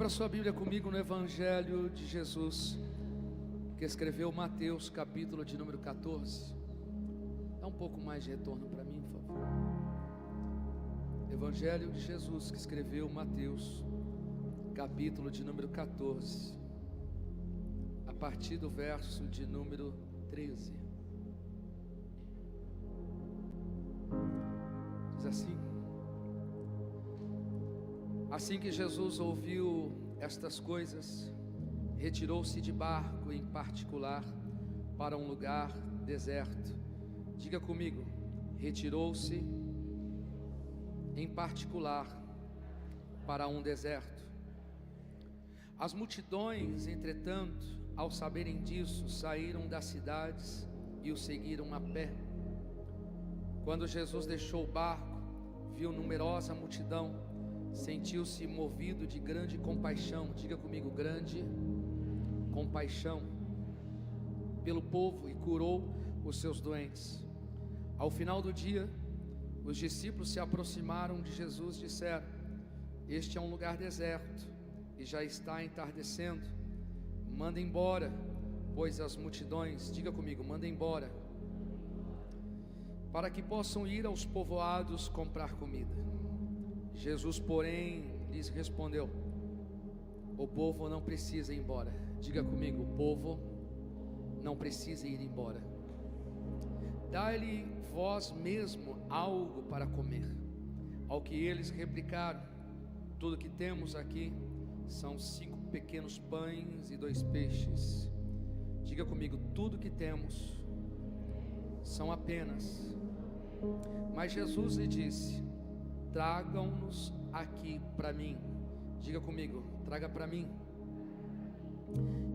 Abra sua Bíblia comigo no Evangelho de Jesus, que escreveu Mateus, capítulo de número 14. Dá um pouco mais de retorno para mim, por favor. Evangelho de Jesus, que escreveu Mateus, capítulo de número 14, a partir do verso de número 13. Diz assim: Assim que Jesus ouviu estas coisas, retirou-se de barco em particular para um lugar deserto. Diga comigo: retirou-se em particular para um deserto. As multidões, entretanto, ao saberem disso, saíram das cidades e o seguiram a pé. Quando Jesus deixou o barco, viu numerosa multidão, sentiu-se movido de grande compaixão. Diga comigo: grande compaixão pelo povo, e curou os seus doentes. Ao final do dia, os discípulos se aproximaram de Jesus e disseram: este é um lugar deserto e já está entardecendo. Manda embora, pois as multidões, diga comigo, manda embora, para que possam ir aos povoados comprar comida. Jesus, porém, lhes respondeu: o povo não precisa ir embora. Diga comigo: o povo não precisa ir embora. Dai-lhe vós mesmo algo para comer. Ao que eles replicaram: tudo que temos aqui são 5 pequenos pães e 2 peixes. Diga comigo: tudo que temos são apenas. Mas Jesus lhe disse: tragam-nos aqui para mim. Diga comigo: traga para mim.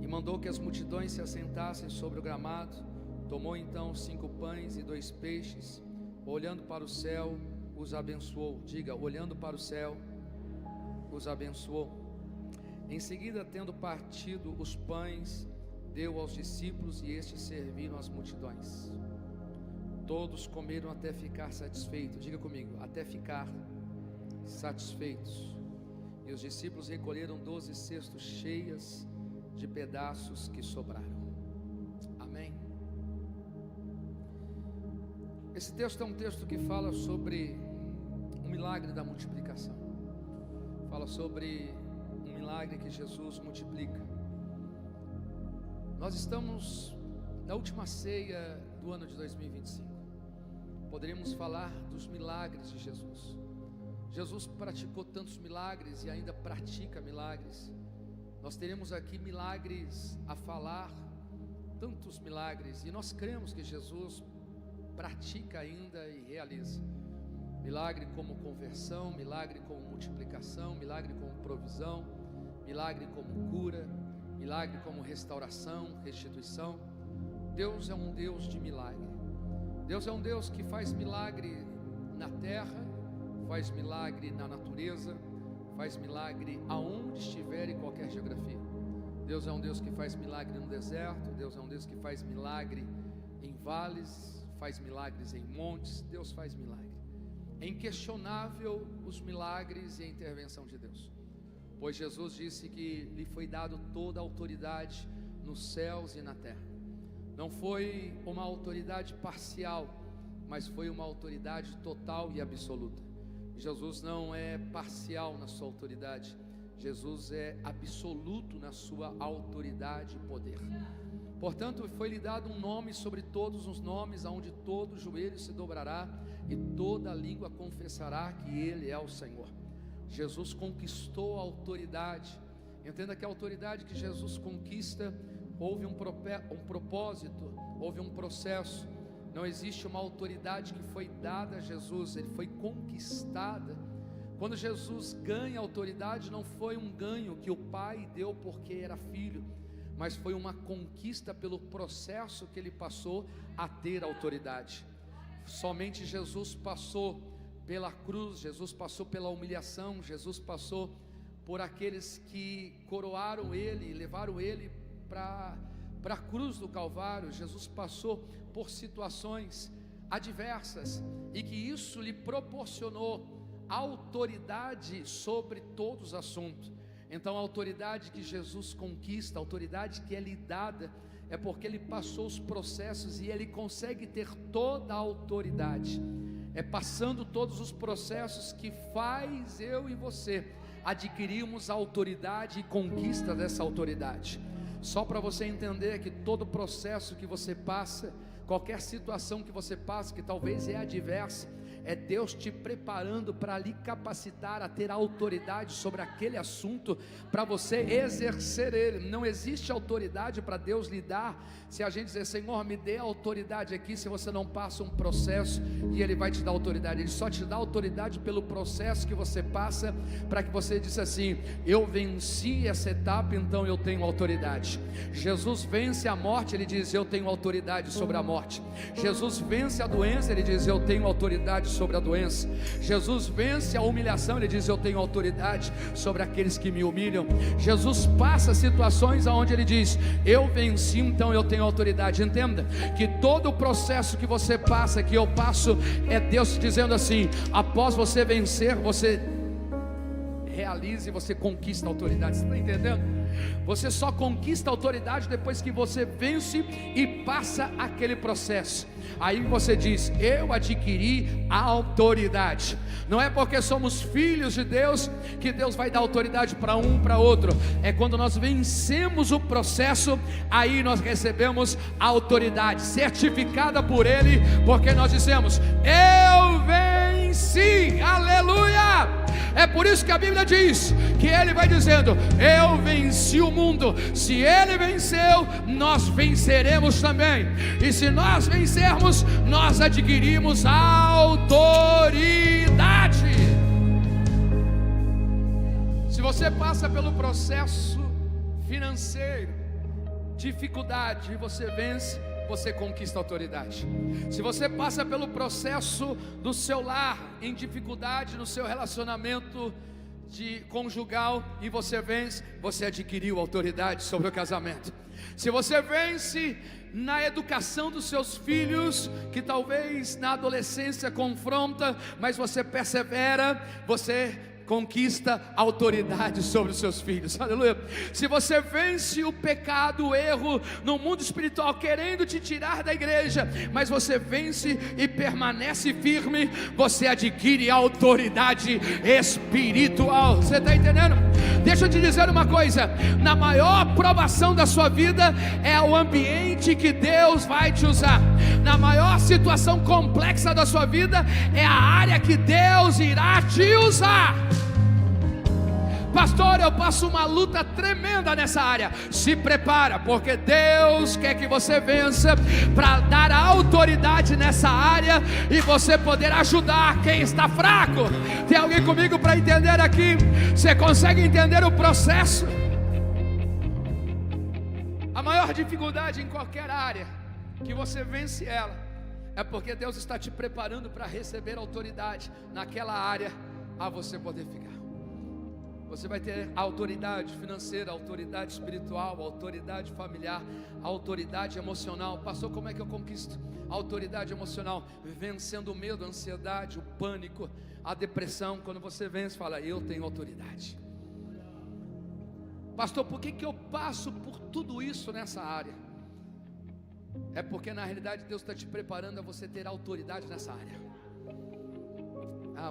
E mandou que as multidões se assentassem sobre o gramado. Tomou então 5 pães e 2 peixes, olhando para o céu, os abençoou. Diga: olhando para o céu, os abençoou. Em seguida, tendo partido os pães, deu aos discípulos, e estes serviram as multidões. Todos comeram até ficar satisfeitos. Diga comigo: até ficar satisfeitos. E os discípulos recolheram 12 cestos cheias de pedaços que sobraram. Amém. Esse texto é um texto que fala sobre o milagre da multiplicação. Fala sobre um milagre que Jesus multiplica. Nós estamos na última ceia do ano de 2025. Poderíamos falar dos milagres de Jesus. Jesus praticou tantos milagres e ainda pratica milagres. Nós teremos aqui milagres a falar, tantos milagres, e nós cremos que Jesus pratica ainda e realiza. Milagre como conversão, milagre como multiplicação, milagre como provisão, milagre como cura, milagre como restauração, restituição. Deus é um Deus de milagre. Deus é um Deus que faz milagre na terra, faz milagre na natureza, faz milagre aonde estiver, em qualquer geografia. Deus é um Deus que faz milagre no deserto. Deus é um Deus que faz milagre em vales, faz milagres em montes. Deus faz milagre. É inquestionável os milagres e a intervenção de Deus, pois Jesus disse que lhe foi dado toda a autoridade nos céus e na terra. Não foi uma autoridade parcial, mas foi uma autoridade total e absoluta. Jesus não é parcial na sua autoridade, Jesus é absoluto na sua autoridade e poder. Portanto, foi-lhe dado um nome sobre todos os nomes, aonde todo joelho se dobrará e toda língua confessará que Ele é o Senhor. Jesus conquistou a autoridade. Entenda que a autoridade que Jesus conquista, houve um propósito, houve um processo. Não existe uma autoridade que foi dada a Jesus, ele foi conquistada. Quando Jesus ganha autoridade, não foi um ganho que o Pai deu porque era filho, mas foi uma conquista pelo processo que ele passou a ter autoridade. Somente Jesus passou pela cruz, Jesus passou pela humilhação, Jesus passou por aqueles que coroaram ele e levaram ele para a cruz do Calvário. Jesus passou por situações adversas e que isso lhe proporcionou autoridade sobre todos os assuntos. Então a autoridade que Jesus conquista, a autoridade que é lhe dada, é porque ele passou os processos e ele consegue ter toda a autoridade. É passando todos os processos que faz eu e você adquirirmos a autoridade e conquista dessa autoridade. Só para você entender que todo processo que você passa, qualquer situação que você passa, que talvez é adversa, é Deus te preparando para lhe capacitar a ter autoridade sobre aquele assunto, para você exercer ele. Não existe autoridade para Deus lhe dar se a gente dizer: Senhor, me dê autoridade aqui, se você não passa um processo e ele vai te dar autoridade. Ele só te dá autoridade pelo processo que você passa, para que você diz assim: eu venci essa etapa, então eu tenho autoridade. Jesus vence a morte, ele diz: eu tenho autoridade sobre a morte. Jesus vence a doença, ele diz: eu tenho autoridade sobre a doença. Jesus vence a humilhação, ele diz: eu tenho autoridade sobre aqueles que me humilham. Jesus passa situações onde ele diz: eu venci, então eu tenho autoridade. Entenda que todo o processo que você passa, que eu passo, é Deus dizendo assim: após você vencer, você realiza e você conquista a autoridade. Você está entendendo? Você só conquista a autoridade depois que você vence e passa aquele processo. Aí você diz: eu adquiri a autoridade. Não é porque somos filhos de Deus que Deus vai dar autoridade para um, para outro. É quando nós vencemos o processo, aí nós recebemos a autoridade certificada por Ele, porque nós dizemos: eu venci, aleluia. É por isso que a Bíblia diz que Ele vai dizendo: eu venci o mundo. Se Ele venceu, nós venceremos também. E se nós vencermos, nós adquirimos autoridade. Se você passa pelo processo financeiro, dificuldade, e você vence, você conquista a autoridade. Se você passa pelo processo do seu lar, em dificuldade no seu relacionamento conjugal, e você vence, você adquiriu autoridade sobre o casamento. Se você vence na educação dos seus filhos, que talvez na adolescência confronta, mas você persevera, você conquista autoridade sobre os seus filhos, aleluia. Se você vence o pecado, o erro no mundo espiritual, querendo te tirar da igreja, mas você vence e permanece firme, você adquire autoridade espiritual. Você está entendendo? Deixa eu te dizer uma coisa: na maior provação da sua vida é o ambiente que Deus vai te usar. Na maior situação complexa da sua vida é a área que Deus irá te usar. Pastor, eu passo uma luta tremenda nessa área. Se prepara, porque Deus quer que você vença, para dar autoridade nessa área e você poder ajudar quem está fraco. Tem alguém comigo para entender aqui? Você consegue entender o processo? A maior dificuldade em qualquer área, que você vence ela, é porque Deus está te preparando para receber autoridade naquela área, a você poder ficar. Você vai ter autoridade financeira, autoridade espiritual, autoridade familiar, autoridade emocional. Pastor, como é que eu conquisto a autoridade emocional? Vencendo o medo, a ansiedade, o pânico, a depressão. Quando você vence, fala: eu tenho autoridade. Pastor, por que eu passo por tudo isso nessa área? É porque na realidade Deus está te preparando a você ter autoridade nessa área.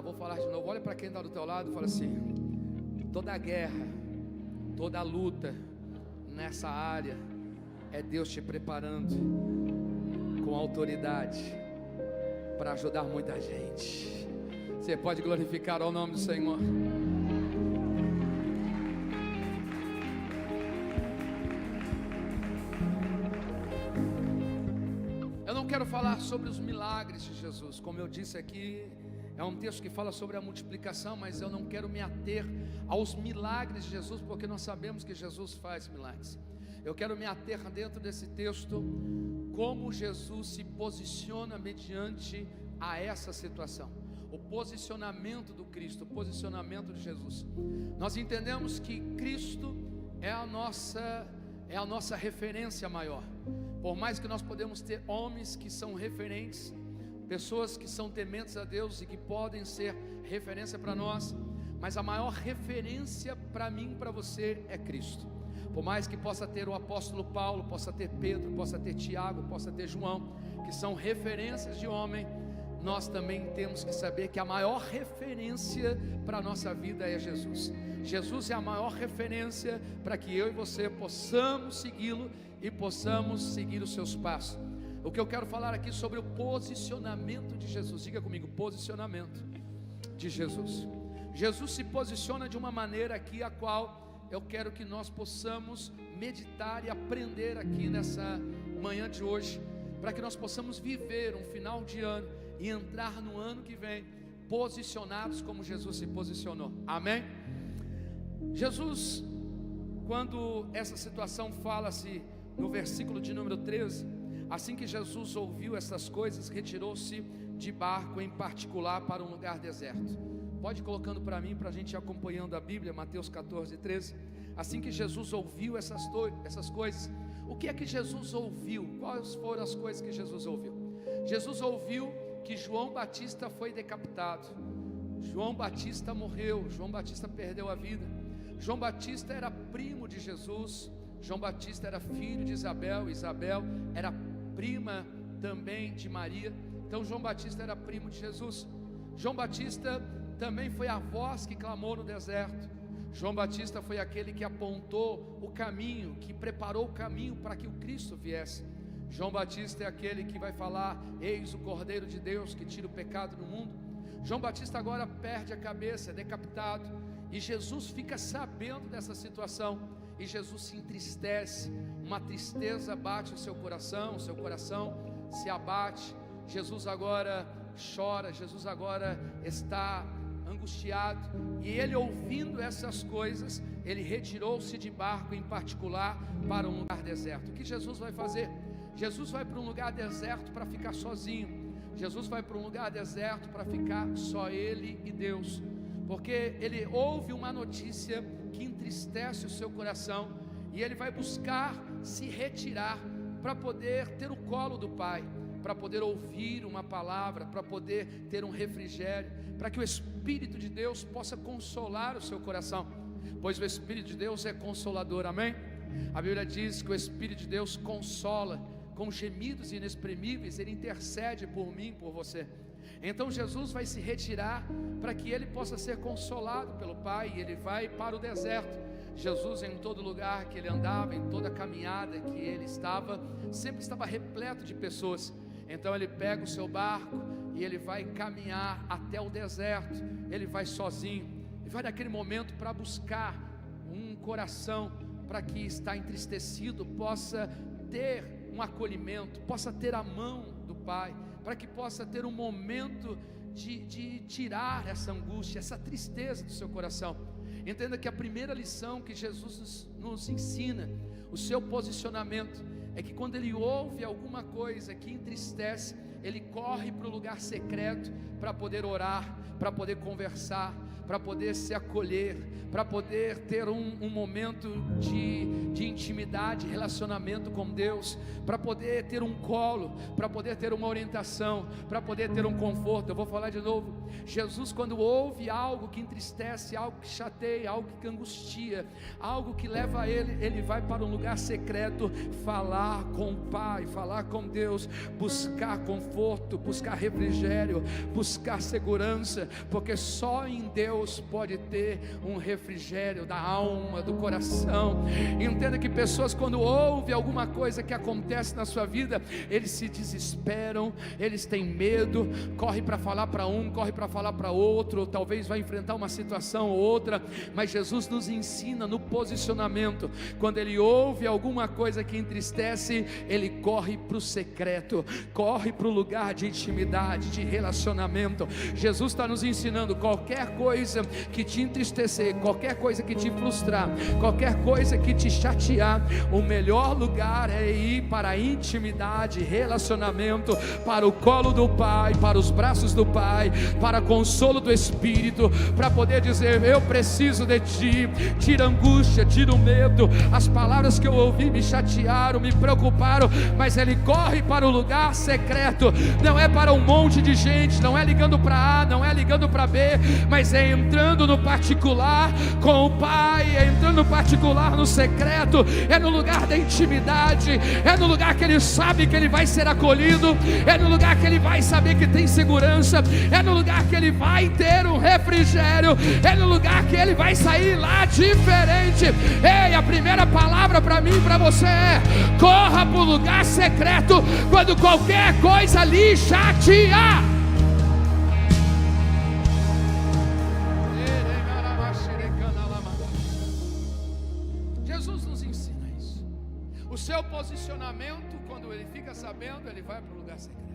Vou falar de novo. Olha para quem está do teu lado e fala assim: toda a guerra, toda a luta nessa área é Deus te preparando com autoridade para ajudar muita gente. Você pode glorificar ao nome do Senhor. Eu não quero falar sobre os milagres de Jesus. Como eu disse aqui, é um texto que fala sobre a multiplicação, mas eu não quero me ater aos milagres de Jesus, porque nós sabemos que Jesus faz milagres. Eu quero me ater dentro desse texto, como Jesus se posiciona mediante a essa situação. O posicionamento do Cristo, o posicionamento de Jesus. Nós entendemos que Cristo é a nossa referência maior. Por mais que nós podemos ter homens que são referentes, pessoas que são tementes a Deus e que podem ser referência para nós, mas a maior referência para mim e para você é Cristo. Por mais que possa ter o apóstolo Paulo, possa ter Pedro, possa ter Tiago, possa ter João, que são referências de homem, nós também temos que saber que a maior referência para a nossa vida é Jesus. Jesus é a maior referência para que eu e você possamos segui-lo e possamos seguir os seus passos. O que eu quero falar aqui sobre o posicionamento de Jesus. Diga comigo, posicionamento de Jesus. Jesus se posiciona de uma maneira aqui a qual eu quero que nós possamos meditar e aprender aqui nessa manhã de hoje, para que nós possamos viver um final de ano e entrar no ano que vem posicionados como Jesus se posicionou. Amém? Jesus, quando essa situação fala-se no versículo de número 13, assim que Jesus ouviu essas coisas, retirou-se de barco em particular para um lugar deserto. Pode ir colocando para mim, para a gente ir acompanhando a Bíblia, Mateus 14, 13. Assim que Jesus ouviu essas coisas, o que é que Jesus ouviu? Quais foram as coisas que Jesus ouviu? Jesus ouviu que João Batista foi decapitado, João Batista morreu, João Batista perdeu a vida. João Batista era primo de Jesus, João Batista era filho de Isabel, Isabel era prima também de Maria. Então João Batista era primo de Jesus. João Batista também foi a voz que clamou no deserto. João Batista foi aquele que apontou o caminho, que preparou o caminho para que o Cristo viesse. João Batista é aquele que vai falar: eis o Cordeiro de Deus que tira o pecado do mundo. João Batista agora perde a cabeça, é decapitado, e Jesus fica sabendo dessa situação, e Jesus se entristece, uma tristeza bate o seu coração se abate. Jesus agora chora, Jesus agora está angustiado, e ele, ouvindo essas coisas, ele retirou-se de barco em particular para um lugar deserto. O que Jesus vai fazer? Jesus vai para um lugar deserto para ficar sozinho. Jesus vai para um lugar deserto para ficar só ele e Deus, porque ele ouve uma notícia que entristece o seu coração, e ele vai buscar se retirar para poder ter o colo do Pai, para poder ouvir uma palavra, para poder ter um refrigério, para que o Espírito de Deus possa consolar o seu coração, pois o Espírito de Deus é consolador. Amém? A Bíblia diz que o Espírito de Deus consola com gemidos inexprimíveis, ele intercede por mim, por você. Então Jesus vai se retirar para que ele possa ser consolado pelo Pai, e ele vai para o deserto. Jesus, em todo lugar que ele andava, em toda caminhada que ele estava, sempre estava repleto de pessoas. Então ele pega o seu barco e ele vai caminhar até o deserto. Ele vai sozinho e vai naquele momento para buscar um coração, para que está entristecido possa ter um acolhimento, possa ter a mão do Pai, para que possa ter um momento de tirar essa angústia, essa tristeza do seu coração. Entenda que a primeira lição que Jesus nos ensina, o seu posicionamento, é que quando ele ouve alguma coisa que entristece, ele corre para o lugar secreto para poder orar, para poder conversar, para poder se acolher, para poder ter um momento de intimidade, relacionamento com Deus, para poder ter um colo, para poder ter uma orientação, para poder ter um conforto. Eu vou falar de novo. Jesus, quando ouve algo que entristece, algo que chateia, algo que angustia, algo que leva a ele vai para um lugar secreto, falar com o Pai, falar com Deus, buscar conforto, buscar refrigério, buscar segurança, porque só em Deus pode ter um refrigério da alma, do coração. Entenda que pessoas, quando ouvem alguma coisa que acontece na sua vida, eles se desesperam, eles têm medo, corre para falar para um, corre para falar para outro, ou talvez vai enfrentar uma situação ou outra. Mas Jesus nos ensina no posicionamento. Quando ele ouve alguma coisa que entristece, ele corre para o secreto, corre para o lugar de intimidade, de relacionamento. Jesus está nos ensinando: qualquer coisa que te entristecer, qualquer coisa que te frustrar, qualquer coisa que te chatear, o melhor lugar é ir para a intimidade, relacionamento, para o colo do Pai, para os braços do Pai, para o consolo do Espírito, para poder dizer: eu preciso de Ti. Tira a angústia, tira o medo. As palavras que eu ouvi me chatearam, me preocuparam, mas ele corre para o lugar secreto. Não é para um monte de gente, não é ligando para A, não é ligando para B, mas é entrando no particular com o Pai, é entrando no particular no secreto, é no lugar da intimidade, é no lugar que ele sabe que ele vai ser acolhido, é no lugar que ele vai saber que tem segurança, é no lugar que ele vai ter um refrigério, é no lugar que ele vai sair lá diferente. Ei, a primeira palavra para mim e para você é: corra para o lugar secreto quando qualquer coisa lhe chatear. Jesus nos ensina isso. O seu posicionamento, quando ele fica sabendo, ele vai para o lugar secreto.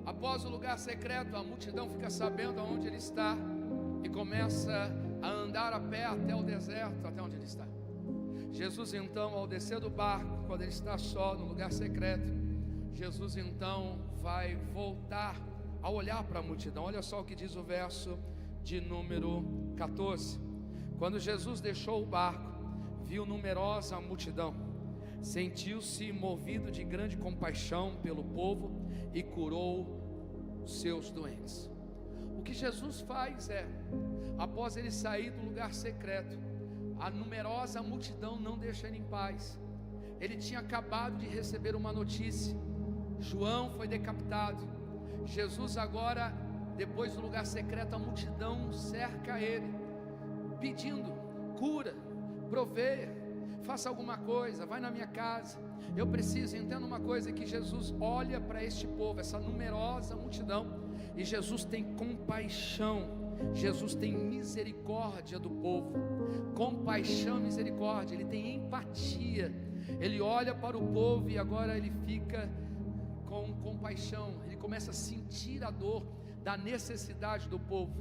Após o lugar secreto, a multidão fica sabendo aonde ele está e começa a andar a pé até o deserto, até onde ele está. Jesus então, ao descer do barco, quando ele está só no lugar secreto, Jesus então vai voltar a olhar para a multidão. Olha só o que diz o verso de número 14. Quando Jesus deixou o barco, viu numerosa multidão, sentiu-se movido de grande compaixão pelo povo e curou os seus doentes. O que Jesus faz é, após ele sair do lugar secreto, a numerosa multidão não deixa ele em paz. Ele tinha acabado de receber uma notícia: João foi decapitado. Jesus agora, depois do lugar secreto, a multidão cerca ele, pedindo: cura, proveia, faça alguma coisa, vai na minha casa, eu preciso. Entenda uma coisa, que Jesus olha para este povo, essa numerosa multidão, e Jesus tem compaixão, Jesus tem misericórdia do povo. Compaixão e misericórdia, ele tem empatia. Ele olha para o povo e agora ele fica com compaixão, ele começa a sentir a dor da necessidade do povo.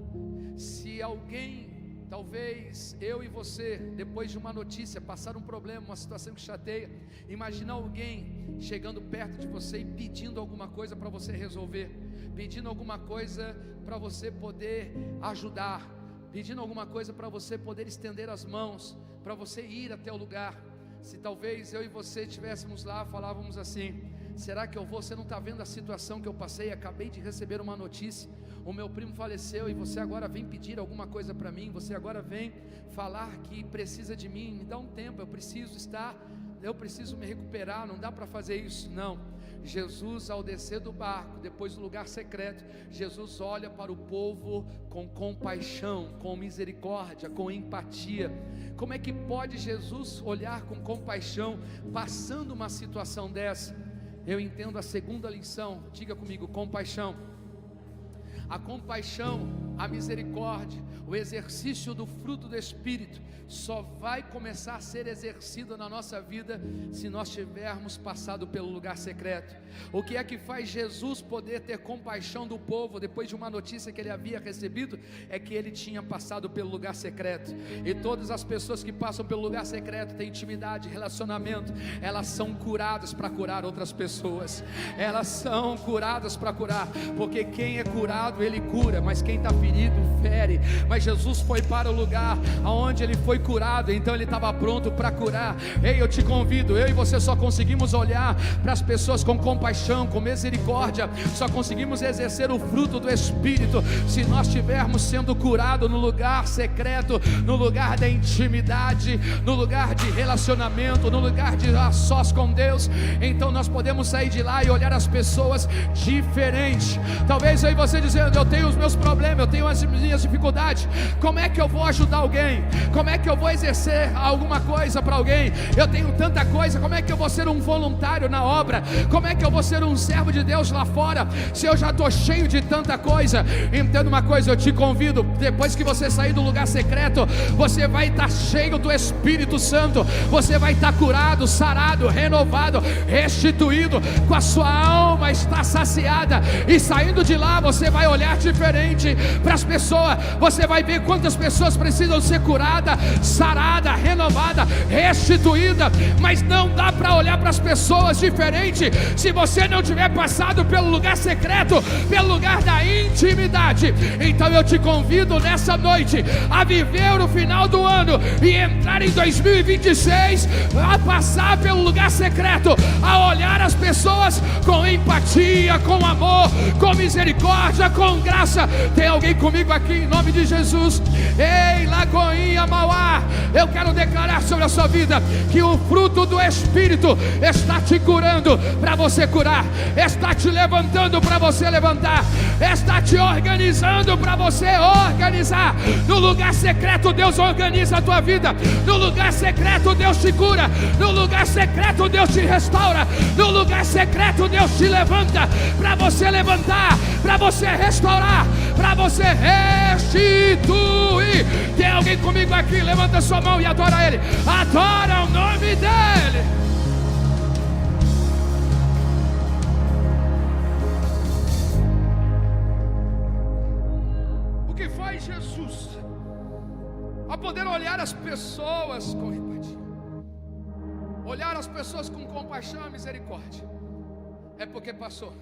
Se alguém, talvez eu e você, depois de uma notícia, passar um problema, uma situação que chateia, imagina alguém chegando perto de você e pedindo alguma coisa para você resolver, pedindo alguma coisa para você poder ajudar, pedindo alguma coisa para você poder estender as mãos, para você ir até o lugar. Se talvez eu e você estivéssemos lá, falávamos assim: será que eu vou? Você não está vendo a situação que eu passei? Acabei de receber uma notícia, o meu primo faleceu, e você agora vem pedir alguma coisa para mim, você agora vem falar que precisa de mim. Me dá um tempo, eu preciso me recuperar, não dá para fazer isso. Não, Jesus, ao descer do barco, depois do lugar secreto, Jesus olha para o povo com compaixão, com misericórdia, com empatia. Como é que pode Jesus olhar com compaixão, passando uma situação dessa? Eu entendo a segunda lição, diga comigo: compaixão. A compaixão, a misericórdia, o exercício do fruto do Espírito só vai começar a ser exercido na nossa vida se nós tivermos passado pelo lugar secreto. O que é que faz Jesus poder ter compaixão do povo depois de uma notícia que ele havia recebido? É que ele tinha passado pelo lugar secreto. E todas as pessoas que passam pelo lugar secreto têm intimidade, relacionamento, elas são curadas para curar outras pessoas. Elas são curadas para curar, porque quem é curado, ele cura, mas quem está ferido, fere. Mas Jesus foi para o lugar onde ele foi curado, então ele estava pronto para curar. Ei, eu te convido, eu e você só conseguimos olhar para as pessoas com compaixão, com misericórdia, só conseguimos exercer o fruto do Espírito se nós estivermos sendo curados no lugar secreto, no lugar da intimidade, no lugar de relacionamento, no lugar de a sós com Deus. Então nós podemos sair de lá e olhar as pessoas diferente. Talvez eu e você dizendo: eu tenho os meus problemas, eu tenho as minhas dificuldades, como é que eu vou ajudar alguém? Como é que eu vou exercer alguma coisa para alguém? Eu tenho tanta coisa, como é que eu vou ser um voluntário na obra? Como é que eu vou ser um servo de Deus lá fora, se eu já estou cheio de tanta coisa? Entenda uma coisa, eu te convido, depois que você sair do lugar secreto, você vai estar cheio do Espírito Santo, você vai estar curado, sarado, renovado, restituído, com a sua alma está saciada, e saindo de lá você vai olhar diferente para as pessoas. Você vai ver quantas pessoas precisam ser curadas, saradas, renovadas, restituídas. Mas não dá para olhar para as pessoas diferente se você não tiver passado pelo lugar secreto, pelo lugar da intimidade. Então eu te convido nessa noite a viver o final do ano e entrar em 2026, a passar pelo lugar secreto, a olhar as pessoas com empatia, com amor, com misericórdia, com graça. Tem alguém comigo aqui em nome de Jesus? Ei, Lagoinha Mauá, eu quero declarar sobre a sua vida que o fruto do Espírito está te curando para você curar, está te levantando para você levantar, está te organizando para você organizar. No lugar secreto Deus organiza a tua vida, no lugar secreto Deus te cura, no lugar secreto Deus te restaura, no lugar secreto Deus te levanta para você levantar, para você restaurar, para você restituir. Tem alguém comigo aqui? Levanta sua mão e adora Ele, adora o nome dEle. O que faz Jesus a poder olhar as pessoas com empatia, olhar as pessoas com compaixão e misericórdia, é porque passou.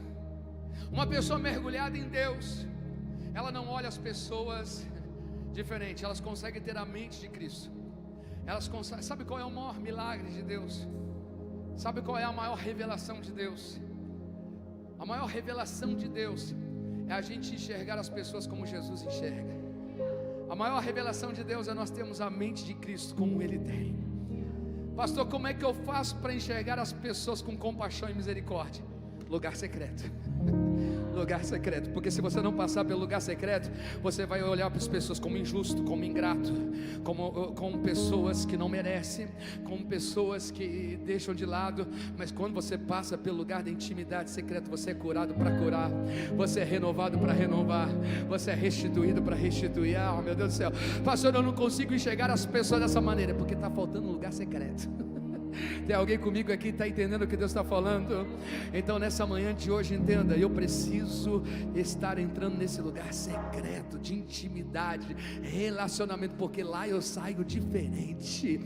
Uma pessoa mergulhada em Deus, ela não olha as pessoas diferente, elas conseguem ter a mente de Cristo. Elas conseguem. Sabe qual é o maior milagre de Deus? Sabe qual é a maior revelação de Deus? A maior revelação de Deus é a gente enxergar as pessoas como Jesus enxerga. A maior revelação de Deus é nós termos a mente de Cristo como Ele tem. Pastor, como é que eu faço para enxergar as pessoas com compaixão e misericórdia? Lugar secreto. Lugar secreto, porque se você não passar pelo lugar secreto, você vai olhar para as pessoas como injusto, como ingrato, como pessoas que não merecem, como pessoas que deixam de lado. Mas quando você passa pelo lugar da intimidade secreta, você é curado para curar, você é renovado para renovar, você é restituído para restituir. Ah, meu Deus do céu, pastor, eu não consigo enxergar as pessoas dessa maneira, porque está faltando um lugar secreto. Tem alguém comigo aqui que está entendendo o que Deus está falando? Então nessa manhã de hoje entenda, eu preciso estar entrando nesse lugar secreto de intimidade, relacionamento, porque lá eu saio diferente.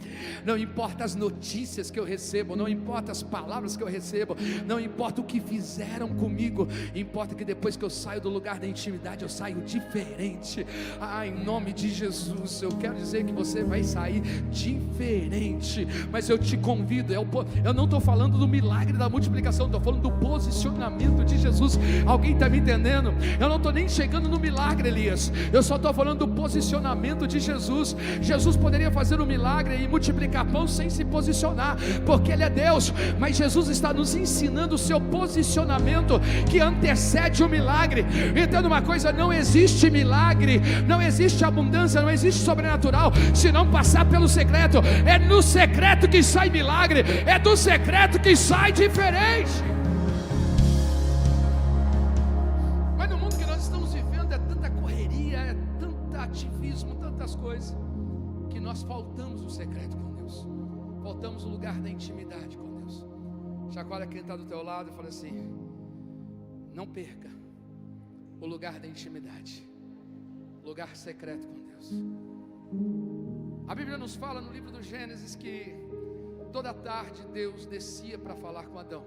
Não importa as notícias que eu recebo, não importa as palavras que eu recebo, não importa o que fizeram comigo, importa que depois que eu saio do lugar da intimidade, eu saio diferente. Ah, em nome de Jesus, eu quero dizer que você vai sair diferente. Mas eu te convido, eu não estou falando do milagre da multiplicação, estou falando do posicionamento de Jesus. Alguém está me entendendo? Eu não estou nem chegando no milagre, Elias, eu só estou falando do posicionamento de Jesus. Jesus poderia fazer um milagre e multiplicar pão sem se posicionar, porque Ele é Deus, mas Jesus está nos ensinando o seu posicionamento que antecede o milagre. Entenda uma coisa, não existe milagre, não existe abundância, não existe sobrenatural se não passar pelo secreto. É no secreto que sai milagre, é do secreto que sai diferente. Mas no mundo que nós estamos vivendo é tanta correria, é tanto ativismo, tantas coisas, que nós faltamos o secreto com Deus, faltamos o lugar da intimidade com Deus. Chacoalha quem está do teu lado e fala assim: não perca o lugar da intimidade, lugar secreto com Deus. A Bíblia nos fala no livro do Gênesis que toda tarde Deus descia para falar com Adão.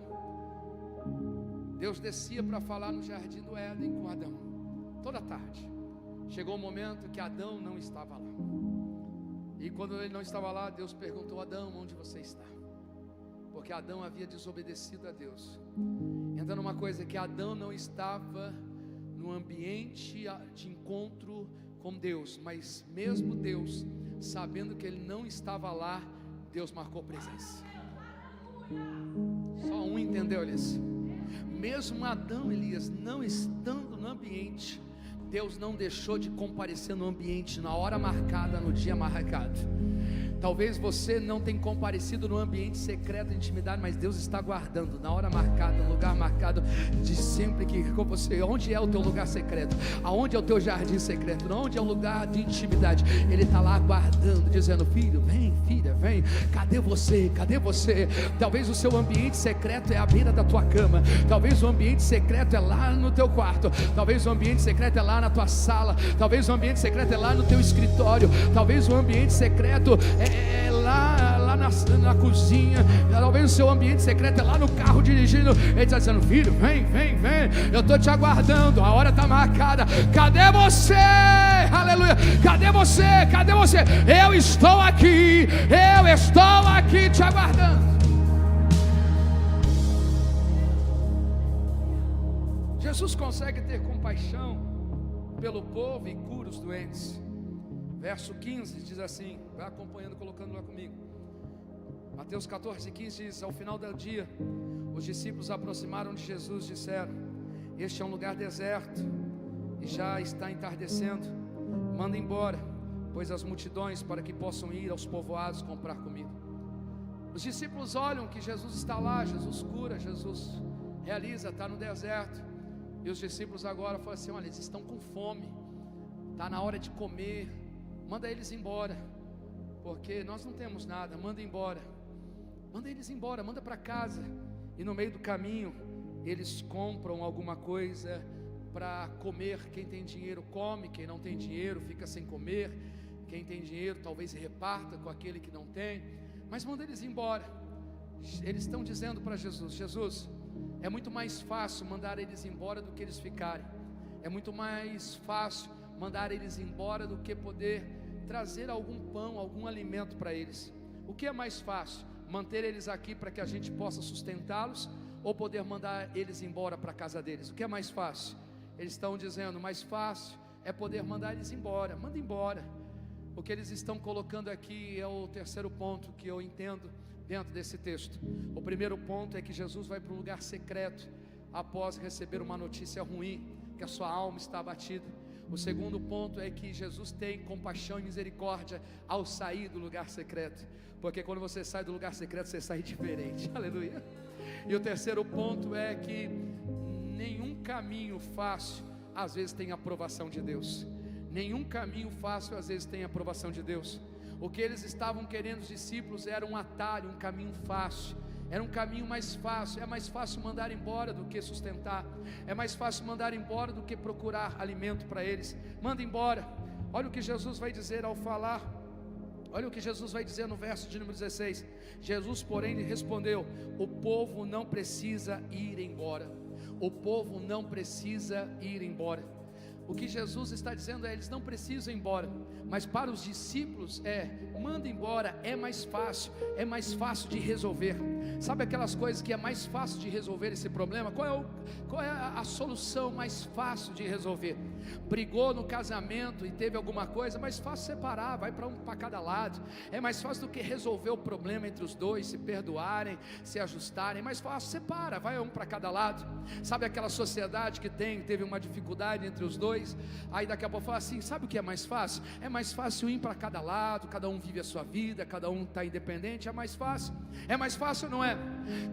Deus descia para falar no jardim do Éden com Adão. Toda tarde. Chegou o momento que Adão não estava lá. E quando ele não estava lá, Deus perguntou: Adão, onde você está? Porque Adão havia desobedecido a Deus. Entenda uma coisa, que Adão não estava no ambiente de encontro com Deus, mas mesmo Deus, sabendo que ele não estava lá, Deus marcou presença. Só um entendeu, Elias? Mesmo Adão, Elias, não estando no ambiente, Deus não deixou de comparecer no ambiente na hora marcada, no dia marcado. Talvez você não tenha comparecido no ambiente secreto de intimidade, mas Deus está guardando na hora marcada, no lugar marcado, de sempre que com você. Onde é o teu lugar secreto? Aonde é o teu jardim secreto? Onde é o lugar de intimidade? Ele está lá guardando, dizendo: filho, vem, filha, vem. Cadê você? Cadê você? Talvez o seu ambiente secreto é a beira da tua cama. Talvez o ambiente secreto é lá no teu quarto. Talvez o ambiente secreto é lá na tua sala. Talvez o ambiente secreto é lá no teu escritório. Talvez o ambiente secreto é lá na cozinha. Talvez o seu ambiente secreto é lá no carro dirigindo. Ele está dizendo: filho, vem, vem, vem. Eu estou te aguardando. A hora está marcada. Cadê você? Aleluia. Cadê você? Cadê você? Eu estou aqui. Eu estou aqui te aguardando. Jesus consegue ter compaixão pelo povo e cura os doentes. Verso 15 diz assim, vai acompanhando, colocando lá comigo. Mateus 14:15 diz: ao final do dia, os discípulos aproximaram de Jesus e disseram: este é um lugar deserto e já está entardecendo. Manda embora, pois as multidões, para que possam ir aos povoados comprar comida. Os discípulos olham que Jesus está lá, Jesus cura, Jesus realiza, está no deserto. E os discípulos agora falam assim: olha, eles estão com fome, está na hora de comer. Manda eles embora, porque nós não temos nada. Manda embora, manda eles embora, manda para casa. E no meio do caminho eles compram alguma coisa para comer. Quem tem dinheiro come, quem não tem dinheiro fica sem comer. Quem tem dinheiro talvez reparta com aquele que não tem, mas manda eles embora. Eles estão dizendo para Jesus: Jesus, é muito mais fácil mandar eles embora do que eles ficarem. É muito mais fácil mandar eles embora do que poder trazer algum pão, algum alimento para eles. O que é mais fácil? Manter eles aqui para que a gente possa sustentá-los, ou poder mandar eles embora para a casa deles? O que é mais fácil? Eles estão dizendo: mais fácil é poder mandar eles embora. Manda embora. O que eles estão colocando aqui é o terceiro ponto que eu entendo dentro desse texto. O primeiro ponto é que Jesus vai para um lugar secreto após receber uma notícia ruim, que a sua alma está abatida. O segundo ponto é que Jesus tem compaixão e misericórdia ao sair do lugar secreto, porque quando você sai do lugar secreto, você sai diferente. Aleluia. E o terceiro ponto é que nenhum caminho fácil às vezes tem aprovação de Deus. Nenhum caminho fácil às vezes tem aprovação de Deus. O que eles estavam querendo, os discípulos, era um atalho, um caminho fácil. Era um caminho mais fácil. É mais fácil mandar embora do que sustentar. É mais fácil mandar embora do que procurar alimento para eles. Manda embora. Olha o que Jesus vai dizer ao falar. Olha o que Jesus vai dizer no verso de número 16. Jesus, porém, lhe respondeu: o povo não precisa ir embora. O povo não precisa ir embora. O que Jesus está dizendo é: eles não precisam ir embora. Mas para os discípulos manda embora, é mais fácil de resolver. Sabe aquelas coisas que é mais fácil de resolver esse problema? Qual é a solução mais fácil de resolver? Brigou no casamento e teve alguma coisa, é mais fácil separar, vai para um para cada lado. É mais fácil do que resolver o problema entre os dois, se perdoarem, se ajustarem. É mais fácil, separa, vai um para cada lado. Sabe aquela sociedade que teve uma dificuldade entre os dois, aí daqui a pouco fala assim: sabe o que é mais fácil? É mais fácil ir para cada lado, cada um vive a sua vida, cada um está independente. É mais fácil ou não é?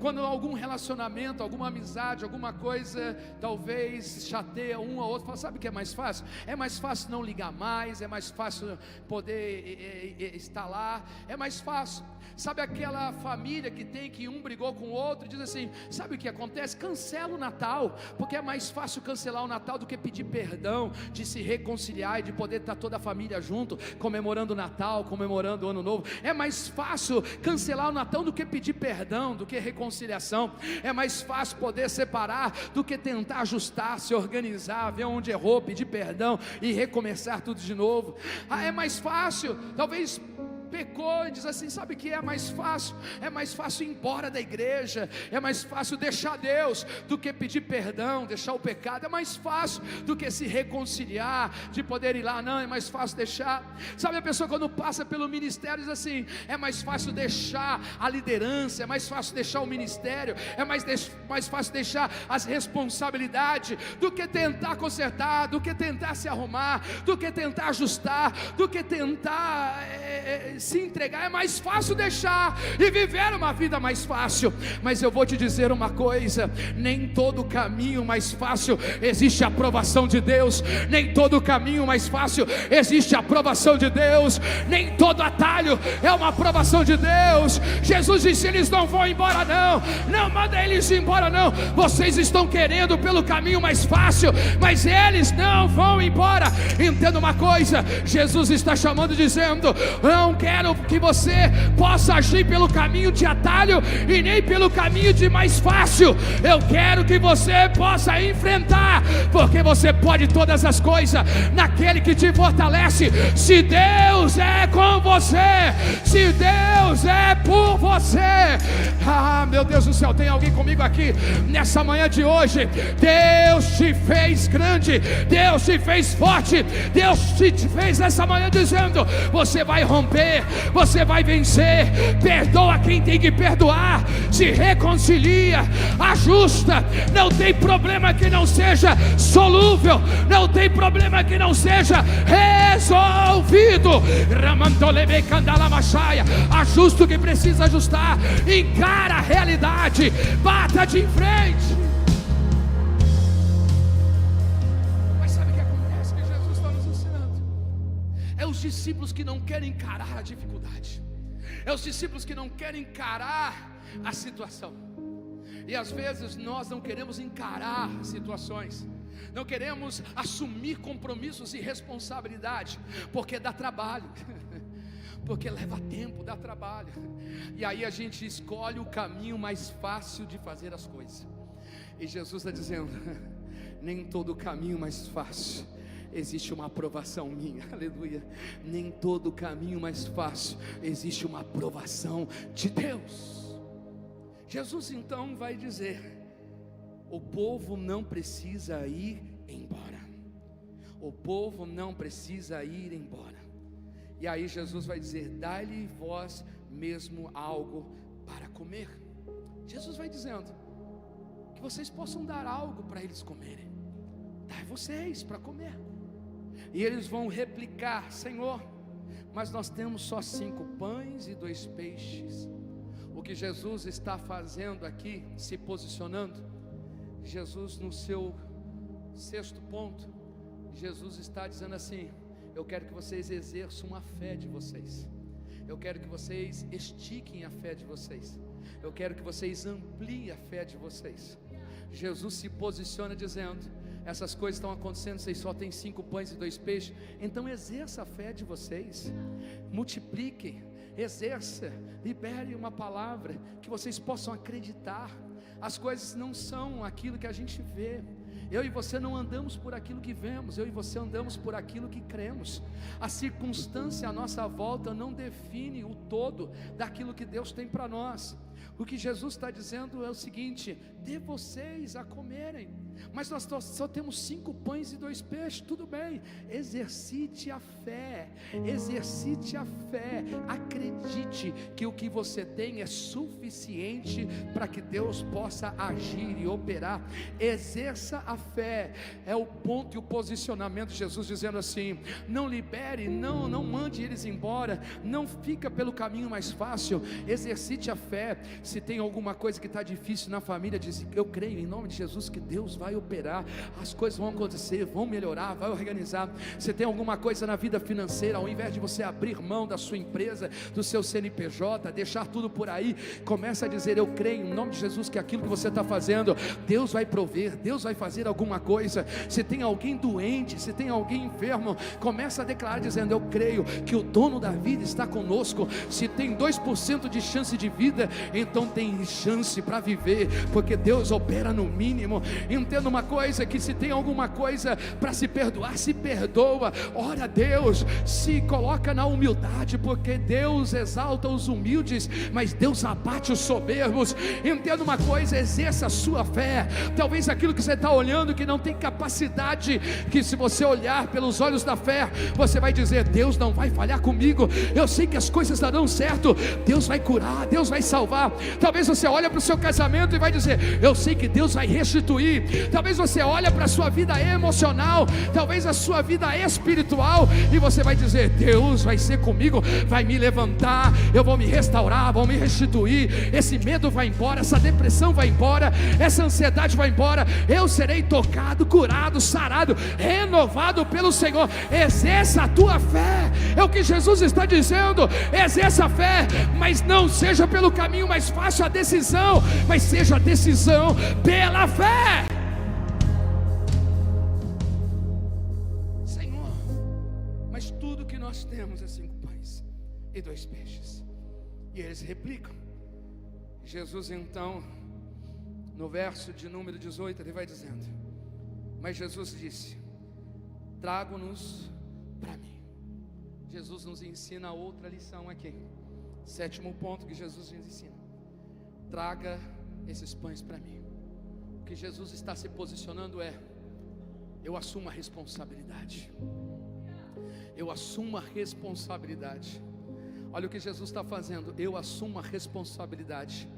Quando algum relacionamento, alguma amizade, alguma coisa talvez chateia um ou outro, fala: sabe o que é mais fácil? É mais fácil não ligar mais, é mais fácil poder estar lá, é mais fácil. Sabe aquela família que um brigou com o outro e diz assim: sabe o que acontece? Cancela o Natal, porque é mais fácil cancelar o Natal do que pedir perdão, de se reconciliar e de poder estar toda a família junto, comemorando o Natal, comemorando o Ano Novo. É mais fácil cancelar o Natal do que pedir perdão, do que reconciliação. É mais fácil poder separar do que tentar ajustar, se organizar, ver onde errou, pedir perdão e recomeçar tudo de novo. É mais fácil, talvez pecou e diz assim: sabe o que é mais fácil? É mais fácil ir embora da igreja, é mais fácil deixar Deus do que pedir perdão, deixar o pecado. É mais fácil do que se reconciliar, de poder ir lá. Não, é mais fácil deixar. Sabe a pessoa quando passa pelo ministério diz assim: é mais fácil deixar a liderança, é mais fácil deixar o ministério, é mais fácil deixar as responsabilidades do que tentar consertar, do que tentar se arrumar, do que tentar ajustar, do que tentar se entregar, é mais fácil deixar e viver uma vida mais fácil. Mas eu vou te dizer uma coisa: nem todo caminho mais fácil existe a aprovação de Deus, nem todo caminho mais fácil existe a aprovação de Deus, nem todo atalho é uma aprovação de Deus. Jesus disse: eles não vão embora não, não manda eles embora não. Vocês estão querendo pelo caminho mais fácil, mas eles não vão embora. Entenda uma coisa, Jesus está chamando, dizendo: não quero que você possa agir pelo caminho de atalho e nem pelo caminho de mais fácil. Eu quero que você possa enfrentar, porque você pode todas as coisas naquele que te fortalece. Se Deus é com você, se Deus é por você, ah, meu Deus do céu, tem alguém comigo aqui nessa manhã de hoje? Deus te fez grande, Deus te fez forte, Deus te fez nessa manhã dizendo: você vai romper, você vai vencer. Perdoa quem tem que perdoar, se reconcilia, ajusta. Não tem problema que não seja solúvel, não tem problema que não seja resolvido. Ajusta o que precisa ajustar, encara a realidade, bata de frente. Mas sabe o que acontece? Que Jesus está nos ensinando é os discípulos que não querem encarar a dificuldade, é os discípulos que não querem encarar a situação. E às vezes nós não queremos encarar situações, não queremos assumir compromissos e responsabilidade, porque dá trabalho, porque leva tempo, dá trabalho. E aí a gente escolhe o caminho mais fácil de fazer as coisas. E Jesus está dizendo: nem todo caminho mais fácil existe uma aprovação minha, aleluia. Nem todo caminho mais fácil existe uma aprovação de Deus. Jesus então vai dizer: o povo não precisa ir embora, o povo não precisa ir embora. E aí Jesus vai dizer: dai-lhe vós mesmo algo para comer. Jesus vai dizendo que vocês possam dar algo para eles comerem. Dai vocês para comer. E eles vão replicar: Senhor, mas nós temos só 5 pães e 2 peixes. O que Jesus está fazendo aqui, se posicionando, Jesus no seu 6º ponto, Jesus está dizendo assim: eu quero que vocês exerçam a fé de vocês, eu quero que vocês estiquem a fé de vocês, eu quero que vocês ampliem a fé de vocês. Jesus se posiciona dizendo: essas coisas estão acontecendo, vocês só têm 5 pães e 2 peixes, então exerça a fé de vocês, multipliquem, exerça, libere uma palavra que vocês possam acreditar. As coisas não são aquilo que a gente vê. Eu e você não andamos por aquilo que vemos, eu e você andamos por aquilo que cremos. A circunstância à nossa volta não define o todo daquilo que Deus tem para nós. O que Jesus está dizendo é o seguinte: dê vocês a comerem, mas nós só temos 5 pães e 2 peixes, tudo bem, exercite a fé, exercite a fé, acredite que o que você tem é suficiente para que Deus possa agir e operar. Exerça a fé, é o ponto e o posicionamento de Jesus dizendo assim: não libere, não mande eles embora, não fica pelo caminho mais fácil, exercite a fé. Se tem alguma coisa que está difícil na família, diz: eu creio em nome de Jesus que Deus vai operar, as coisas vão acontecer, vão melhorar, vai organizar. Se tem alguma coisa na vida financeira, ao invés de você abrir mão da sua empresa, do seu CNPJ, deixar tudo por aí, começa a dizer: eu creio em nome de Jesus que aquilo que você está fazendo, Deus vai prover, Deus vai fazer alguma coisa. Se tem alguém doente, se tem alguém enfermo, começa a declarar dizendo: eu creio que o dono da vida está conosco. Se tem 2% de chance de vida, então tem chance para viver, porque Deus opera no mínimo. Entenda uma coisa, que se tem alguma coisa para se perdoar, se perdoa, ora a Deus, se coloca na humildade, porque Deus exalta os humildes, mas Deus abate os soberbos. Entenda uma coisa, exerça a sua fé. Talvez aquilo que você está olhando que não tem capacidade, que se você olhar pelos olhos da fé, você vai dizer: Deus não vai falhar comigo, eu sei que as coisas darão certo, Deus vai curar, Deus vai salvar. Talvez você olhe para o seu casamento e vai dizer: eu sei que Deus vai restituir, Talvez você olhe para a sua vida emocional, talvez a sua vida espiritual, e você vai dizer: Deus vai ser comigo, vai me levantar, eu vou me restaurar, vou me restituir, esse medo vai embora, essa depressão vai embora, essa ansiedade vai embora, eu serei tocado, curado, sarado, renovado pelo Senhor. Exerça a tua fé, é o que Jesus está dizendo. Exerça a fé, mas não seja pelo caminho mais fácil a decisão, mas seja a decisão pela fé. Senhor, mas tudo que nós temos é 5 pães e 2 peixes. E eles replicam. Jesus então, no verso de número 18, ele vai dizendo: mas Jesus disse: trago-nos para mim. Jesus nos ensina outra lição aqui. 7º ponto que Jesus nos ensina: traga esses pães para mim. O que Jesus está se posicionando é: eu assumo a responsabilidade. Eu assumo a responsabilidade. Olha o que Jesus está fazendo: eu assumo a responsabilidade.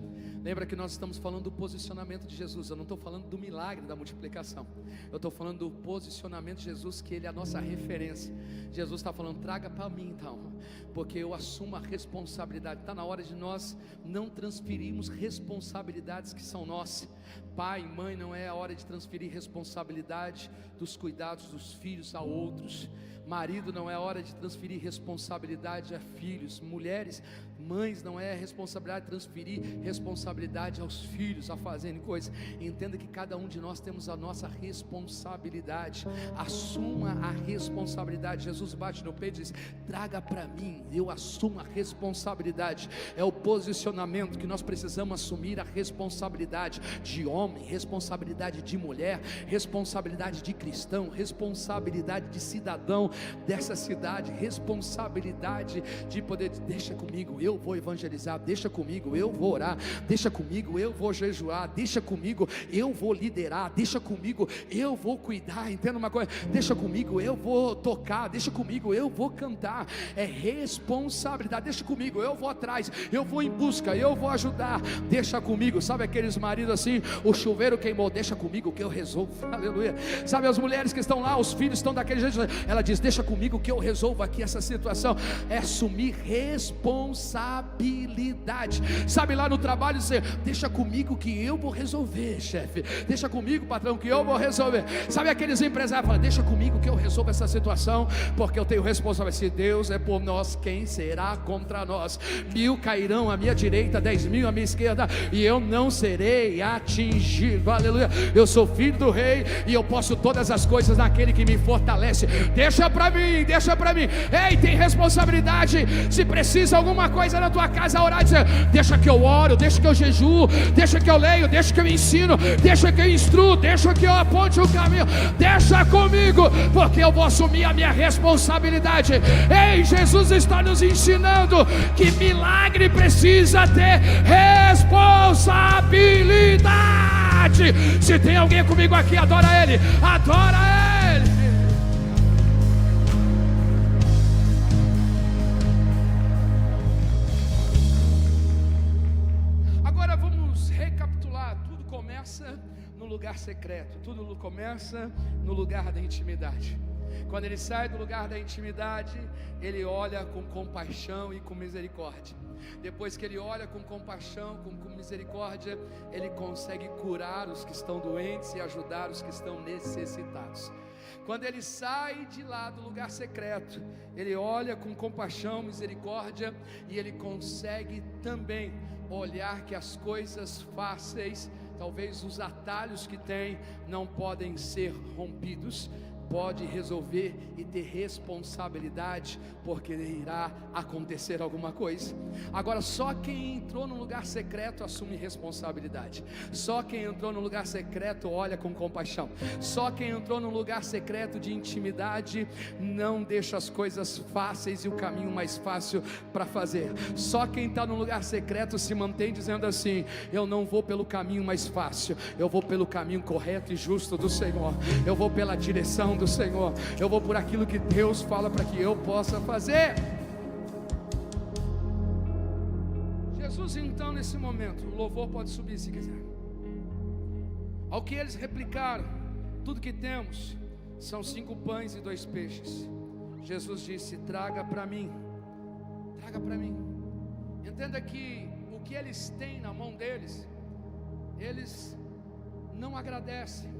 Lembra que nós estamos falando do posicionamento de Jesus. Eu não estou falando do milagre da multiplicação, eu estou falando do posicionamento de Jesus, que Ele é a nossa referência. Jesus está falando: traga para mim então, porque eu assumo a responsabilidade. Está na hora de nós não transferirmos responsabilidades que são nossas. Pai, mãe, não é a hora de transferir responsabilidade dos cuidados dos filhos a outros. Marido, não é hora de transferir responsabilidade a filhos. Mulheres, mães, não é responsabilidade de transferir responsabilidade aos filhos, a fazerem coisas. Entenda que cada um de nós temos a nossa responsabilidade. Assuma a responsabilidade. Jesus bate no peito e diz: traga para mim, eu assumo a responsabilidade. É o posicionamento que nós precisamos assumir: a responsabilidade de homem, responsabilidade de mulher, responsabilidade de cristão, responsabilidade de cidadão dessa cidade, responsabilidade de poder. Deixa comigo, eu vou evangelizar. Deixa comigo, eu vou orar. Deixa comigo, eu vou jejuar. Deixa comigo, eu vou liderar. Deixa comigo, eu vou cuidar. Entenda uma coisa: deixa comigo, eu vou tocar. Deixa comigo, eu vou cantar. É responsabilidade. Deixa comigo, eu vou atrás, eu vou em busca, eu vou ajudar. Deixa comigo. Sabe aqueles maridos assim: o chuveiro queimou, deixa comigo que eu resolvo. Aleluia. Sabe as mulheres que estão lá, os filhos estão daquele jeito, ela diz: deixa comigo que eu resolvo aqui essa situação. É assumir responsabilidade. Sabe, lá no trabalho dizer: deixa comigo que eu vou resolver, chefe. Deixa comigo, patrão, que eu vou resolver. Sabe aqueles empresários que falam: deixa comigo que eu resolvo essa situação, porque eu tenho responsabilidade. Se Deus é por nós, quem será contra nós? 1000 cairão à minha direita, 10.000 à minha esquerda, e eu não serei atingido. Aleluia. Eu sou filho do rei e eu posso todas as coisas naquele que me fortalece. Deixa para mim, deixa para mim. Ei, tem responsabilidade. Se precisa alguma coisa na tua casa, orar e dizer: deixa que eu oro, deixa que eu jejuo, deixa que eu leio, deixa que eu ensino, deixa que eu instruo, deixa que eu aponte o caminho. Deixa comigo, porque eu vou assumir a minha responsabilidade. Ei, Jesus está nos ensinando que milagre precisa ter responsabilidade. Se tem alguém comigo aqui, adora Ele, adora Ele. Agora vamos recapitular. Tudo começa no lugar secreto, tudo começa no lugar da intimidade. Quando ele sai do lugar da intimidade, ele olha com compaixão e com misericórdia. Depois que ele olha com compaixão, com misericórdia, ele consegue curar os que estão doentes e ajudar os que estão necessitados. Quando ele sai de lá do lugar secreto, ele olha com compaixão, misericórdia, e ele consegue também olhar que as coisas fáceis, talvez os atalhos que tem, não podem ser rompidos. Pode resolver e ter responsabilidade, porque irá acontecer alguma coisa. Agora, só quem entrou no lugar secreto assume responsabilidade. Só quem entrou no lugar secreto olha com compaixão. Só quem entrou no lugar secreto de intimidade não deixa as coisas fáceis e o caminho mais fácil para fazer. Só quem está no lugar secreto se mantém dizendo assim: eu não vou pelo caminho mais fácil, eu vou pelo caminho correto e justo do Senhor. Eu vou pela direção do Senhor, eu vou por aquilo que Deus fala para que eu possa fazer. Jesus então, nesse momento, o louvor pode subir se quiser. Ao que eles replicaram: tudo que temos são 5 pães e 2 peixes. Jesus disse: traga para mim. Traga para mim. Entenda que o que eles têm na mão deles, eles não agradecem,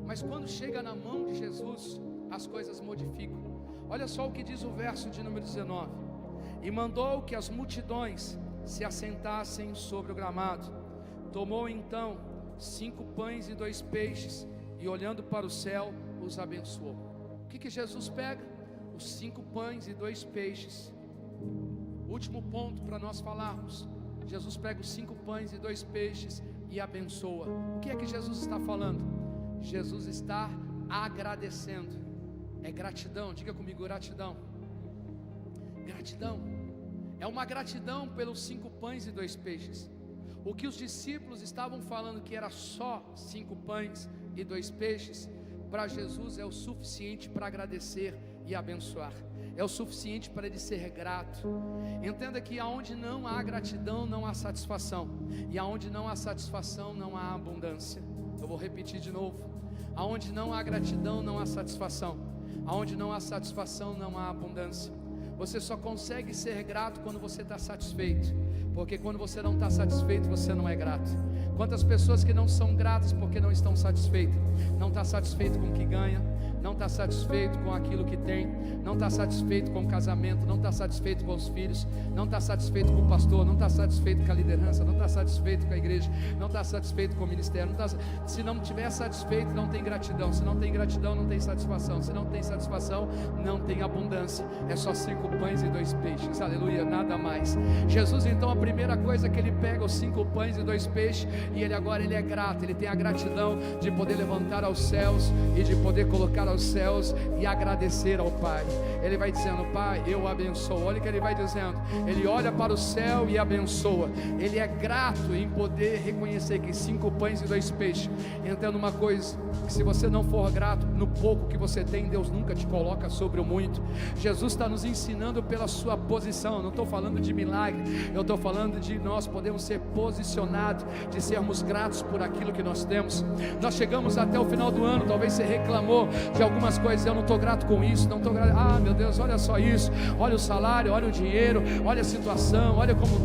mas quando chega na mão de Jesus, as coisas modificam. Olha só o que diz o verso de número 19: e mandou que as multidões se assentassem sobre o gramado. Tomou então 5 pães e 2 peixes, e olhando para o céu, os abençoou. O que Jesus pega? Os 5 pães e 2 peixes. Último ponto para nós falarmos. Jesus pega os 5 pães e 2 peixes e abençoa. O que é que Jesus está falando? Jesus está agradecendo. É gratidão. Diga comigo: gratidão. Gratidão. É uma gratidão pelos 5 pães e 2 peixes. O que os discípulos estavam falando que era só 5 pães e 2 peixes, para Jesus é o suficiente para agradecer e abençoar. É o suficiente para ele ser grato. Entenda que aonde não há gratidão, não há satisfação. E aonde não há satisfação, não há abundância. Eu vou repetir de novo: aonde não há gratidão, não há satisfação. Aonde não há satisfação, não há abundância. Você só consegue ser grato quando você está satisfeito, porque quando você não está satisfeito, você não é grato. Quantas pessoas que não são gratas porque não estão satisfeitas? Não está satisfeito com o que ganha, não está satisfeito com aquilo que tem, não está satisfeito com o casamento, não está satisfeito com os filhos, não está satisfeito com o pastor, não está satisfeito com a liderança, não está satisfeito com a igreja, não está satisfeito com o ministério, se não estiver satisfeito, não tem gratidão. Se não tem gratidão, não tem satisfação. Se não tem satisfação, não tem abundância. É só 5 pães e 2 peixes, aleluia, nada mais. Jesus, então, a primeira coisa que ele pega, os 5 pães e 2 peixes, e ele agora é grato. Ele tem a gratidão de poder levantar aos céus e de poder colocar aos céus e agradecer ao Pai. Ele vai dizendo: Pai, eu abençoo. Olha o que ele vai dizendo. Ele olha para o céu e abençoa. Ele é grato em poder reconhecer que 5 pães e 2 peixes. Entenda uma coisa, que se você não for grato no pouco que você tem, Deus nunca te coloca sobre o muito. Jesus está nos ensinando pela sua posição. Eu não estou falando de milagre, eu estou falando de nós podemos ser posicionados, de sermos gratos por aquilo que nós temos. Nós chegamos até o final do ano, talvez você reclamou de algumas coisas: eu não estou grato com isso, não estou grato. Ah, meu Deus, olha só isso, olha o salário, olha o dinheiro, olha a situação, olha como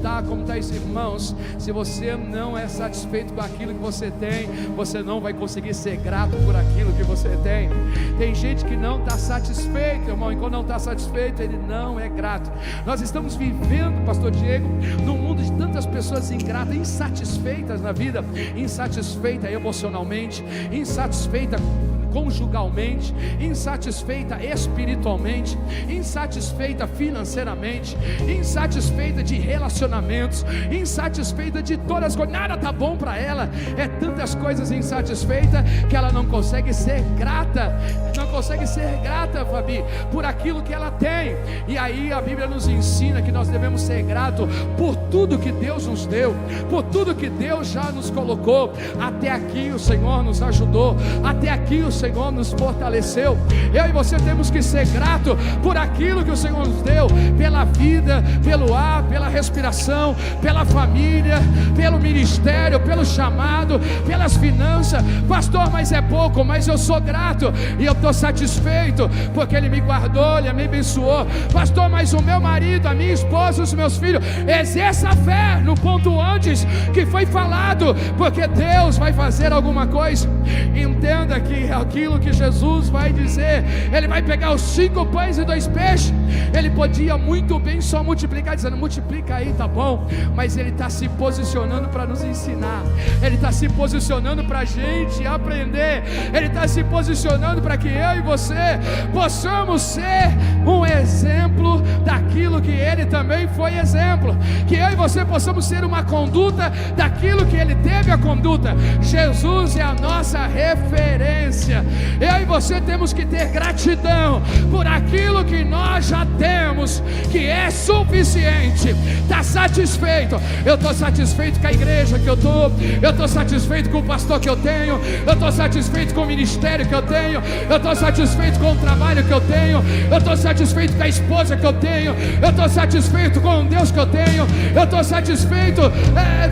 está isso. Irmãos, se você não é satisfeito com aquilo que você tem, você não vai conseguir ser grato por aquilo que você tem. Tem gente que não está satisfeito, irmão, e quando não está satisfeito, ele não é grato. Nós estamos vivendo, pastor Diego, num mundo de tantas pessoas ingratas, insatisfeitas na vida, insatisfeita emocionalmente, insatisfeita conjugalmente, insatisfeita espiritualmente, insatisfeita financeiramente, insatisfeita de relacionamentos, insatisfeita de todas as coisas. Nada está bom para ela. É tantas coisas insatisfeitas que ela não consegue ser grata. Não consegue ser grata, Fabi, por aquilo que ela tem. E aí a Bíblia nos ensina que nós devemos ser gratos por tudo que Deus nos deu, por tudo que Deus já nos colocou. Até aqui o Senhor nos ajudou, até aqui o Senhor nos fortaleceu. Eu e você temos que ser grato por aquilo que o Senhor nos deu, pela vida, pelo ar, pela respiração, pela família, pelo ministério, pelo chamado, pelas finanças. Pastor, mas é pouco, mas eu sou grato e eu estou satisfeito porque Ele me guardou, Ele me abençoou. Pastor, mas o meu marido, a minha esposa, os meus filhos, exerça a fé no ponto antes que foi falado, porque Deus vai fazer alguma coisa. Entenda que aquilo que Jesus vai dizer, Ele vai pegar os 5 pães e 2 peixes. Ele podia muito bem só multiplicar, dizendo: multiplica aí, tá bom, mas Ele está se posicionando para nos ensinar, Ele está se posicionando para a gente aprender, Ele está se posicionando para que eu e você possamos ser um exemplo daquilo que Ele também foi exemplo, que eu e você possamos ser uma conduta daquilo que Ele teve a conduta. Jesus é a nossa referência. abundância. Eu e você temos que ter gratidão por aquilo que nós já temos, que é suficiente. Está satisfeito? Eu estou satisfeito com a igreja que eu estou satisfeito com o pastor que eu tenho, eu estou satisfeito com o ministério que eu tenho, eu estou satisfeito com o trabalho que eu tenho, eu estou satisfeito com a esposa que eu tenho, eu estou satisfeito com o Deus que eu tenho, eu estou satisfeito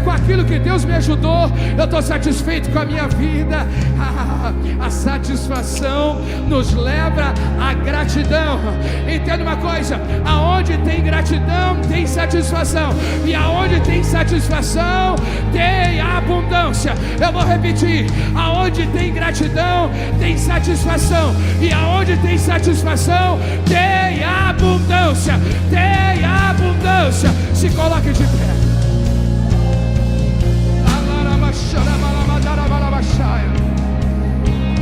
com aquilo que Deus me ajudou, eu estou satisfeito com a minha vida. A satisfação nos leva à gratidão. Entenda uma coisa: aonde tem gratidão tem satisfação, e aonde tem satisfação tem abundância. Eu vou repetir: aonde tem gratidão tem satisfação, e aonde tem satisfação tem abundância. Tem abundância. Se coloque de pé.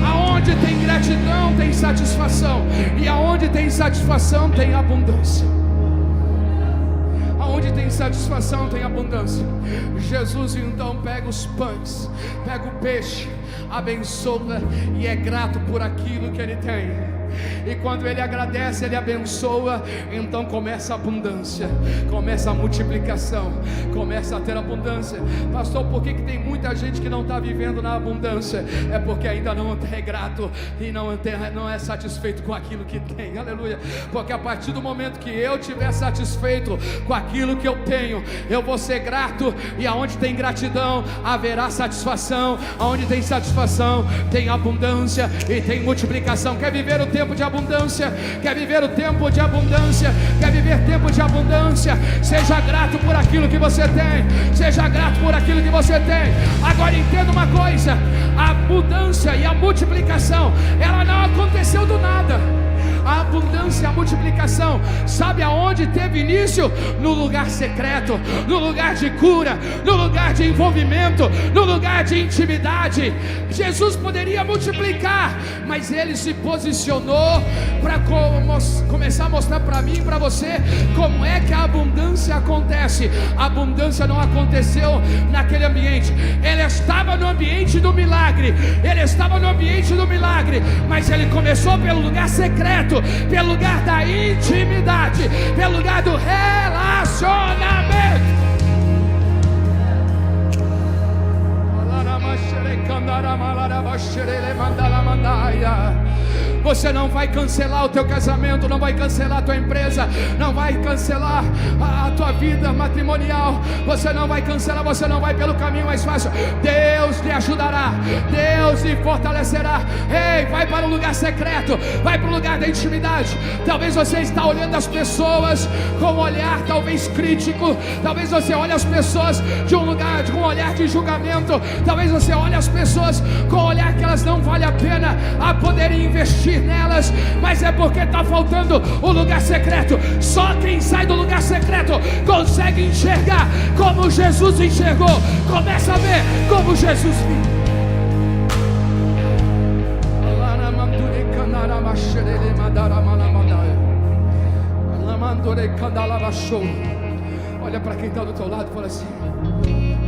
Aonde tem gratidão tem satisfação, e aonde tem satisfação tem abundância. Aonde tem satisfação tem abundância. Jesus então pega os pães, pega o peixe, abençoa e é grato por aquilo que ele tem. E quando ele agradece, ele abençoa, então começa a abundância, começa a multiplicação, começa a ter abundância. Pastor, por que tem muita gente que não está vivendo na abundância? É porque ainda não é grato e não é satisfeito com aquilo que tem. Aleluia. Porque a partir do momento que eu estiver satisfeito com aquilo que eu tenho, eu vou ser grato, e aonde tem gratidão haverá satisfação. Aonde tem satisfação tem abundância e tem multiplicação. Quer viver o tempo de abundância? Quer viver o tempo de abundância? Quer viver tempo de abundância? Seja grato por aquilo que você tem. Seja grato por aquilo que você tem. Agora entenda uma coisa: a abundância e a multiplicação, ela não aconteceu do nada. A abundância e a multiplicação, sabe aonde teve início? No lugar secreto, no lugar de cura, no lugar de envolvimento, no lugar de intimidade. Jesus poderia multiplicar, mas ele se posicionou para começar a mostrar para mim e para você como é que a abundância acontece. A abundância não aconteceu naquele ambiente. Ele estava no ambiente do milagre, mas ele começou pelo lugar secreto, pelo lugar da intimidade, pelo lugar do relacionamento. Você não vai cancelar o teu casamento, não vai cancelar a tua empresa, não vai cancelar a tua vida matrimonial. Você não vai cancelar, você não vai pelo caminho mais fácil. Deus lhe ajudará, Deus lhe fortalecerá. Ei, vai para o lugar secreto, vai para o lugar da intimidade. Talvez você está olhando as pessoas com um olhar talvez crítico. Talvez você olhe as pessoas de um olhar de julgamento. Talvez você olhe as pessoas com um olhar que elas não vale a pena a poderem investir nelas, mas é porque está faltando o lugar secreto. Só quem sai do lugar secreto consegue enxergar como Jesus enxergou. Começa a ver como Jesus viu. Olha para quem está do teu lado e fala assim: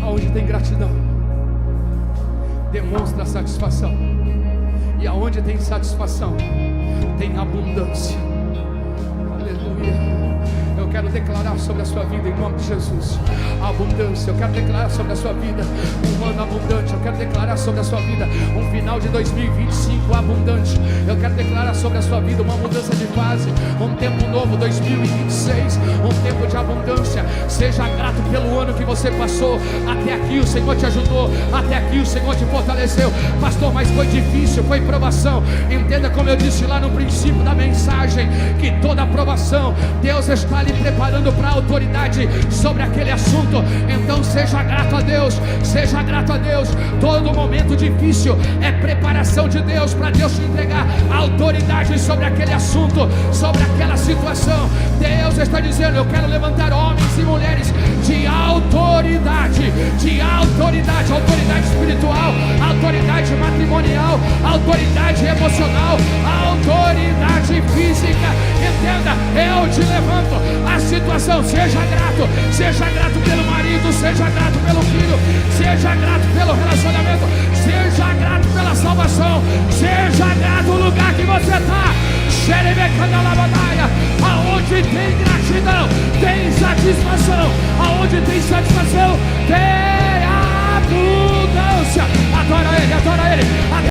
aonde tem gratidão demonstra satisfação, e aonde tem satisfação tem abundância. Aleluia. Eu quero declarar sobre a sua vida em nome de Jesus a abundância. Eu quero declarar sobre a sua vida um ano abundante. Eu quero declarar sobre a sua vida um final de 2025 abundante. Eu quero declarar sobre a sua vida uma mudança de fase, um tempo novo 2026, um tempo de abundância. Seja grato pelo ano que você passou. Até aqui o Senhor te ajudou, até aqui o Senhor te fortaleceu. Pastor, mas foi difícil, foi provação. Entenda como eu disse lá no princípio da mensagem, que toda provação Deus está lhe preparando para a autoridade sobre aquele assunto. Então seja grato a Deus, seja grato a Deus. Todo momento difícil é preparação de Deus para Deus te entregar a autoridade sobre aquele assunto, sobre aquela situação. Deus está dizendo: eu quero levantar homens e mulheres de autoridade, autoridade espiritual, autoridade matrimonial, autoridade emocional, autoridade física. Entenda, eu te levanto a situação. Seja grato pelo marido, seja grato pelo filho, marido, seja grato pelo relacionamento, seja grato pela salvação, seja grato no lugar que você está. Aonde tem gratidão, tem satisfação. Aonde tem satisfação, tem